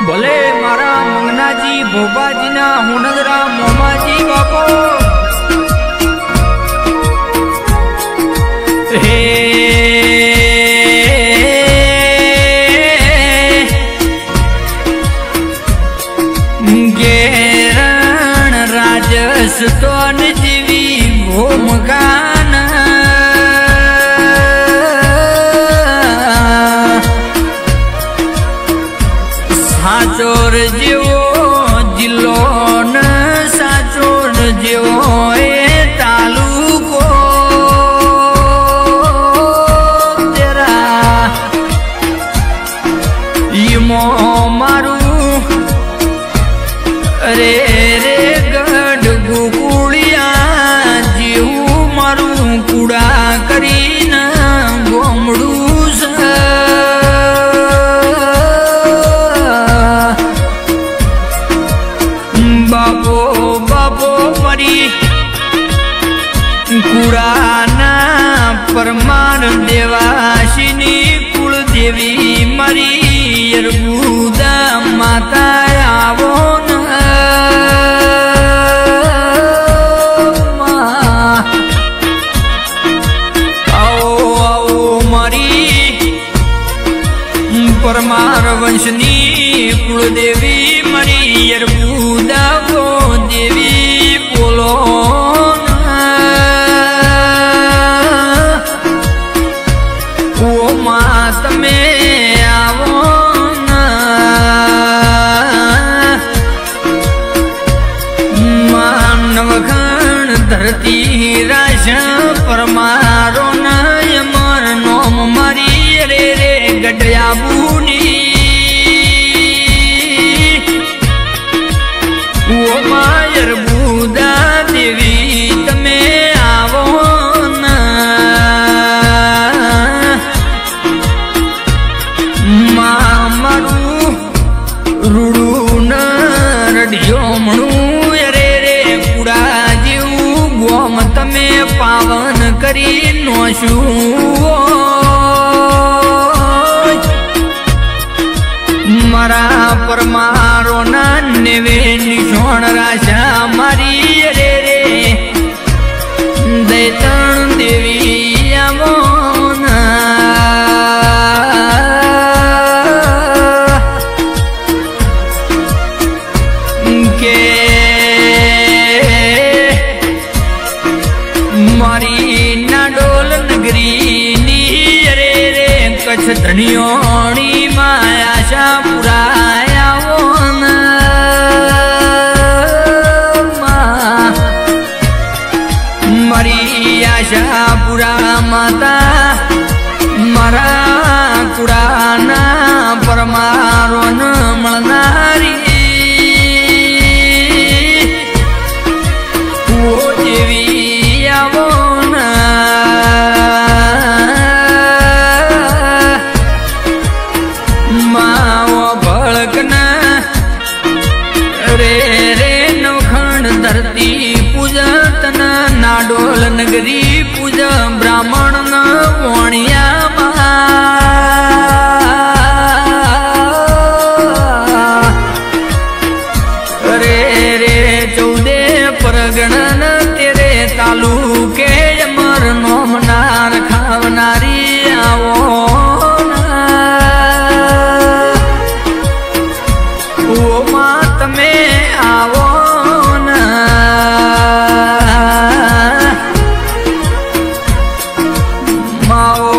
भले मारा मंगनाजी भोपाजी ना हुनदरा मोमाजी बापो हे गेरण राजस तो जीवी घोमगान साचोर जेवो जिल्लो न साचोर जेवो ए तालुको तेरा यमो मारू अरे रे गढ़ गुकुड़िया जेवू मारू कूड़ा करीना गोमड़ू बाबो बाबो मरी कुराना परमार देवाशिनी कुल देवी मरी यरबुदा माता आवो न आओ आओ मरी परमार वंशनी कुल देवी मरी यरबुदा को देवी बोलो ओ मात में आवो मानव गण धरती राशा परमारो न यमर नोम मरी रे रे गडया बूनी वो मायर बुदा देवी तमे आवो न मामरू रूडू न रडियो मणु रे रे कूड़ा जीव गोम तमे पावन करी नोशू मारा परमारो ना नेवे निशोण राशा मारी रे रे दैतण देवी आवो ना के मारी नाडोल नगरी नी रे रे कच्छ धनियोणी माया पुराया मरी आशा पुरा माता मरा कुराना परमारो न मलनारी वो देवी आवो न माओ भड़कना रे रे नवखंड धरती पूजा तना नाडोल नगरी पूजा ब्राह्मण न वाणिया रे रे 14 परगणन तेरे तालुके यमर नोमनार खावनारी आवो आवो न माओ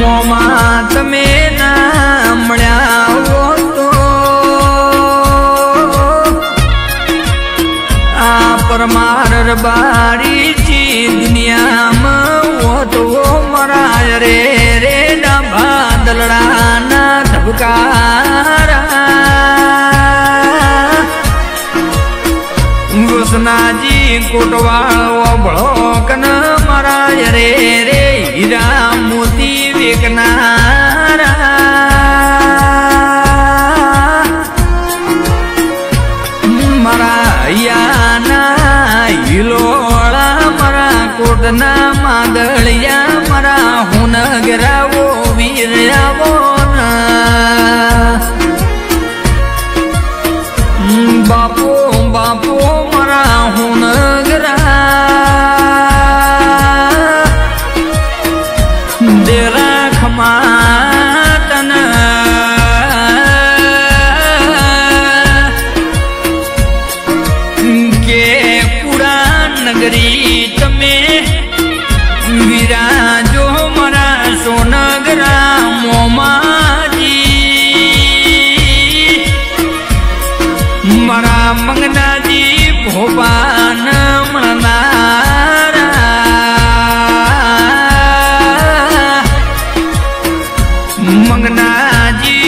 मोमा तमे ना मळ्या हो तो आ परमार बारी ची दुनिया में वो तो मरा रे रे डबा दलड़ा ना धबकारा घोषणा जी कोटवाळो बळो कन मरा रे रे हीरा मोती वेकनारा मरा याना हिलोळा मरा कोटना मादळिया मरा हुनगरावो वीरयावो ना बापू बापू मरा हुनगरा देरा खमातन के पूरा नगरी तमे विराजो मरा सोनगरा मोमाजी मरा मंगना जी भोपान मनारा मंगना जी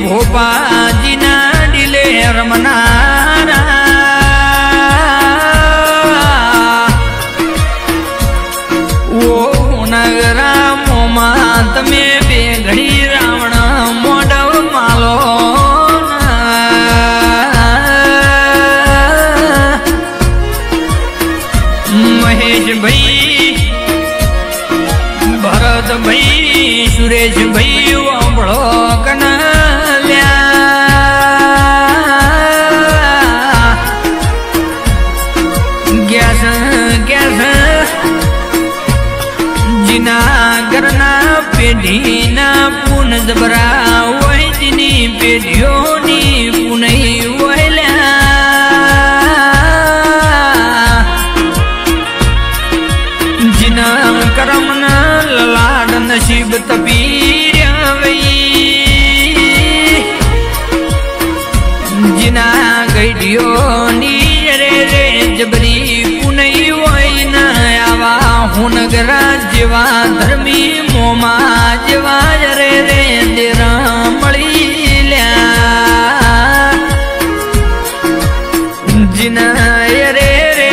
भोपा जी ना दिले रमनारा वो नगरा मोमा तमे बेघड़ी रावण मोडव मालो महेश भाई भरत भाई सुरेश भाई वबड़ो कन ल्या गैस गैस जिना करना पेढ़ी ना पुन जबरा वही जिनी पेढ़ियों नी पुनई वहल्या जिना करम न लाड नसीब तबीर जिना गईडियो नी रे रे जबरी पुनई वही न आवा हुनगरा जीवा धर्मी मोमा जीवा रे रे देरा मળી ल्या जिना रे रे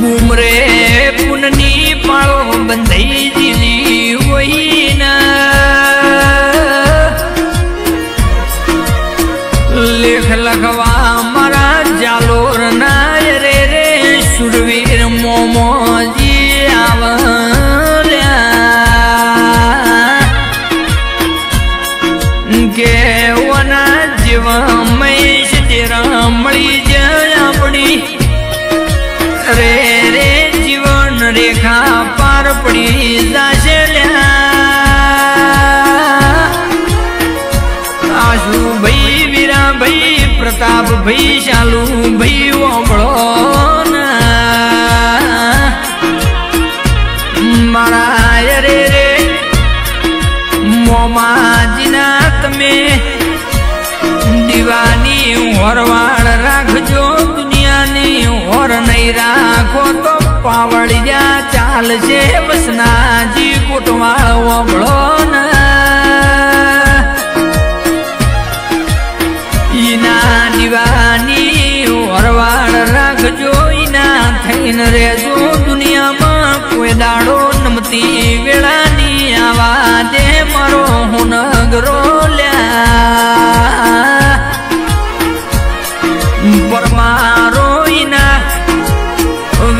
घूमरे पुननी पालो बंधई जिली वही ना लेख लखवा मरा जालोर ना रे रे सुरवीर मोमो जी आवल्या के वना जीव महेश तेरा मળી जाय अपनी रे रे जीवन रेखा पार पड़ी जाशल्या आशु भाई वीरा भाई प्रताप भाई शालू भाई वबड़ो ना मारा रे रे मोमा जिनात में दीवानी होरवाड़ राखजो दुनिया ने और नहीं राखो तो पावड़िया चाल से बसना जी कोटवाड़ वबड़ो ना इना दीवानी होरवाड़ राखजो इना थईन रेजो दुनिया में कोई दाड़ो नमती वेड़ा नी आवा दे मरो हुनगरो ल्या परमारो इना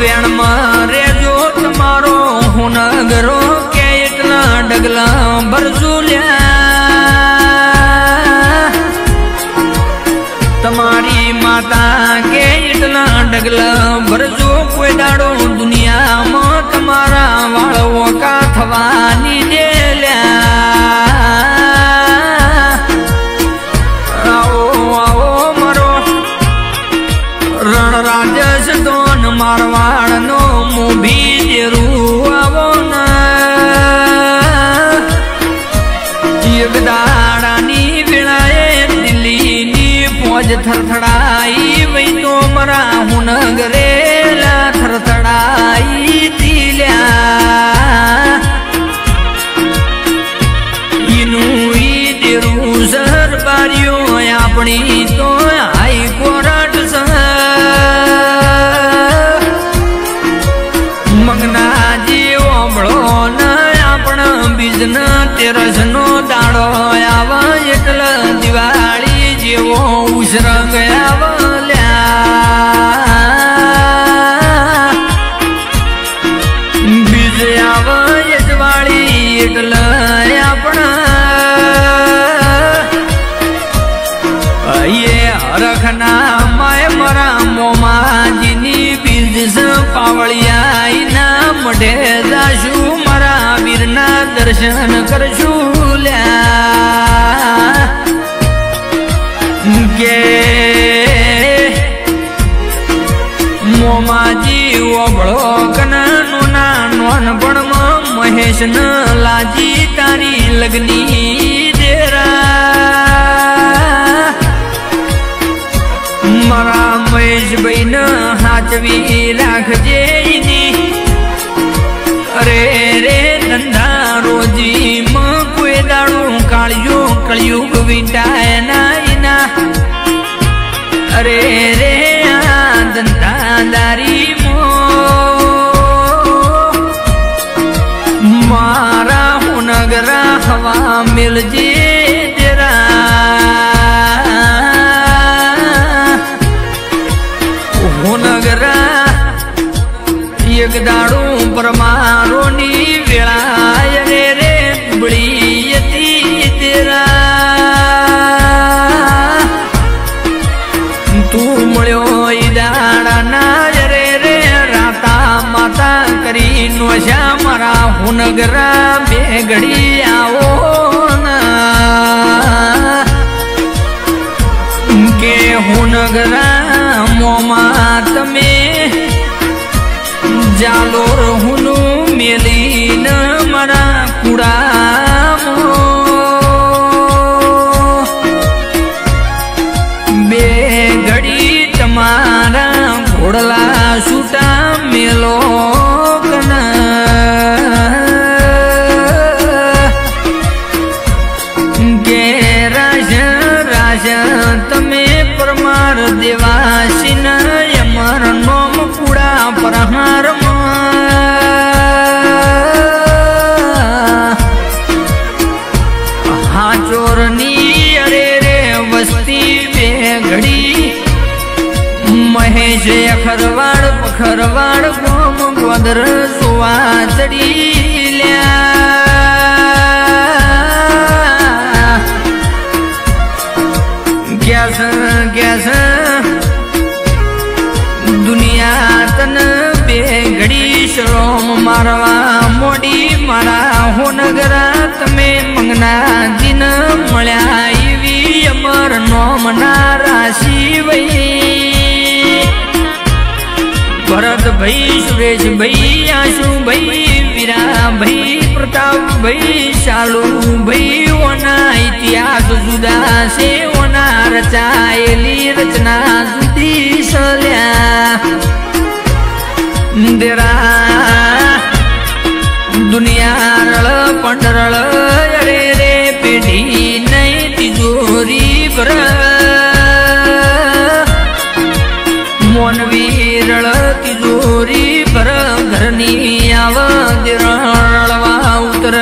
वेण मरे जो तुम्हारो हुनगरो के इतना डगला बरजुल्या तुम्हारी माता के इतना डगला बरजो कोई दाड़ो दुनिया में तुम्हारा वालों का थवानी दे ल्या आओ आओ मरो रण राजस दोन मारवाड़ नो मुभी जेरू आवो ना જ થરથડાઈ વઈ તો મરા હું નગરેલા થરથડાઈ તીલ્યા ઈનું ઈ દેરું સરબારીઓ આપણી તો હાઈ કોર્ટ મંગના જેવો બળો ન આપણા બીજન તેરસ નો દાડો આવા એટલે દિવાળી જેવો ઉસરંગ આવલ્યા બીજ આવે યજવાળી એટલે આપણા હરખના માય મરા મોમાજીની બીજ પાવળિયા ના મઢે જાશું મારા વીરના દર્શન કરશું લ્યા કે મોમાજી ઓબળો કનાનું ના નોનપણમાં મહેશ ન લાજી તારી લગની દેરા મારા મહેશભાઈ ન હાચવી રાખજે અરે રે નંદા રોજી માં કોઈ દાડું કાળિયું કળિયુગ વીંટાય ના અરે રે આ દંતાદારી મારા હુનગરા હવા મિલજે હુનગરા એક દાડું પરમારો ની વેળાય રે રે દુબળી હતી તેરા તું મળ્યો ઈ દાડા ના રે રે રાતા માતા કરી નોશા મારા હુનગરા બે ઘડી આવો કે હુનગરા મોમાં તમે જાલોર હુનું મેલીન મારા કુડામો બે ઘડી તમારા ઘોડલા છૂટા મેલો કે રાજ રાજ તમે પરમાર દેવાસીન અમર નોમ કુડા પ્રહાર મહેશ અખરવાડ પખરવાડ ગોમ ગોદર સુવા ચડી લ્યા ગેસ દુનિયા તન બે ઘડી શ્રોમ મારવા મોડી મારા હોનગરા તમે મંગના દિન મળ્યા એવી અમર નોમના રાશિ વઈ ભરત ભાઈ સુરેશ ભાઈ આશુ ભાઈ વીરા ભાઈ પ્રતાપ ભાઈ શાલુ ભાઈ ઓના ઇતિહાસ જુદા છે ઓના રચાયેલી રચના જુદી સલ્યા દેરા દુનિયા રળ પંડરળ અરે રે પેઢી નહીં તિજોરી ભર મોનવીરળ તિજોરી પર ઘરની આવવા ઉતર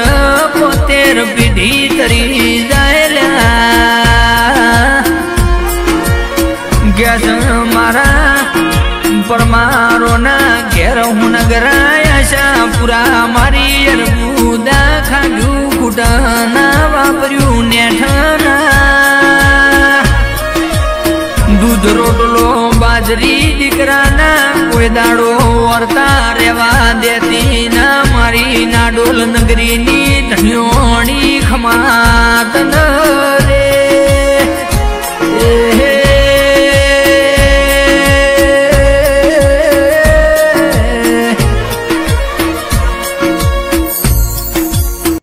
75 પેઢી તરી જાયેલા ગેસ મારા પરમારો ના ઘેર હું નગરાયા શાહપુરા મારી અરબુદા ખાધું કુટાના વાપર્યું નેઠાના દૂધ રોટલો બાજરી દીકરાના કોઈ દાડો વર્તા રેવા દેતી ના મારી ના ડોલ નગરીની ધણિયોણી ખમા